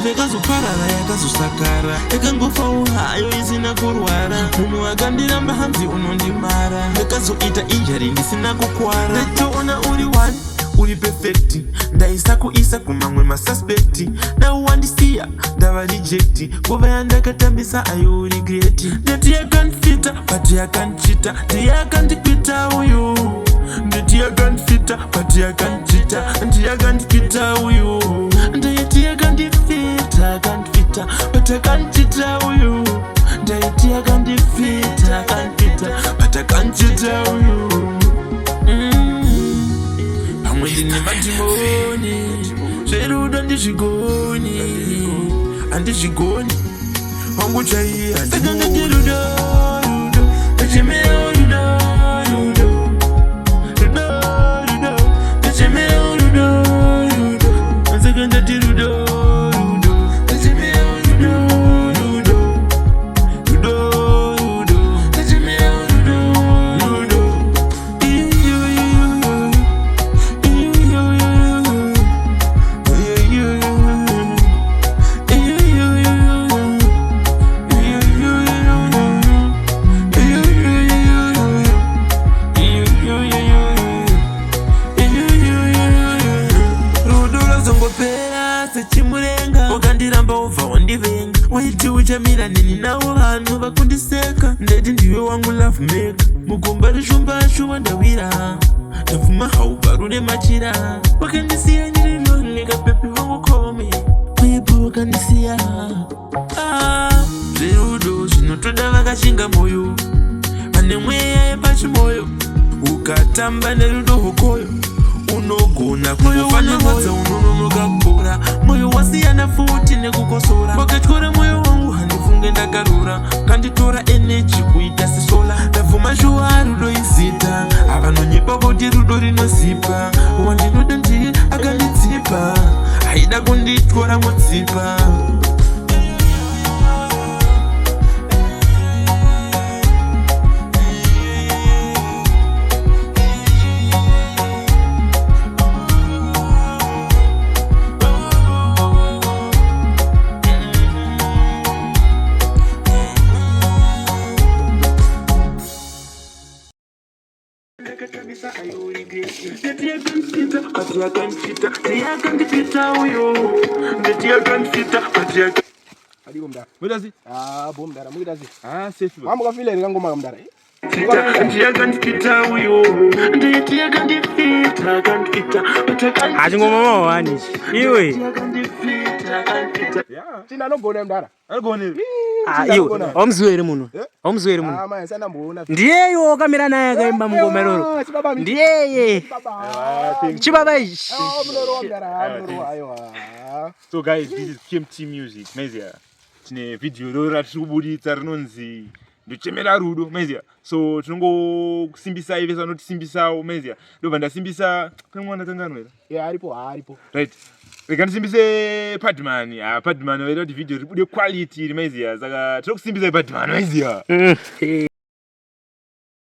Yakazoparara yakazosakara yakangofa uhayo isina kurwara munhu akandiramba hanzi unondimara yakazoita injari ndisina kukwara ndatoona uri one uri perfect ndaisa kuisa kumamwe masuspect nawandisiya ndava reject kuva yandakatambisa ayo regret ndati yakanfita but yakanchita ndiyakandipita uyu ndati yakanfita but yakanchita ndiyakandipita uyu ndayati yakandifita kanfita but yakanchita uyu ndayati yakandifita kanfita but yakanchita uyu ndine madhimoni zverudo ndizvigoni handizvigoni wangu chaiye saka ngatirudo rudo ndachemera rudo rudo rudo rudo ndachemera rudo rudo saka ndati rudo rudo ndachemera rudo rudo rudo rudo ndachemera rudo rudo wakandiramba ubva wandivenga waiti uchamira nini navo vanhu vakundiseka ndati ndiwe wangu love maker mugomba reshumba wandawira ndabvuma hauba rune machira wakandisiya ndiri lonely kapepi vangu kome uyepo wakandisiya zverudo zvinotoda vakashinga moyo vane mweya yepachimoyo ukatamba nerudo hokoyo unogona moyo wanamadza unononoka kora moyo wasiyana futi nekukosora wakatyora moyo wangu handifunge ndakarura kanditora energy kuita sesola ndabvuma shuwa rudo izita avanonyepa kuti rudo rinozipa wandinoda ndiri akandidzipa haida kundityora mudzipa omuzwere muno ndiyeyo wakamira naye akaimba mugomeroro ndiyeye chibaba ichi. So guys, this is KMT Music mezia tine video rora tirikubuditsa rinonzi ndochemera rudo mezia so tinongokusimbisa ive sanotisimbisawo mezia ndobva ndasimbisa kamwana kanganwera aripo right rega ndisimbise Padman Padman vaida kuti video ribude quality rimezia saka tiri kusimbisa Padman mezia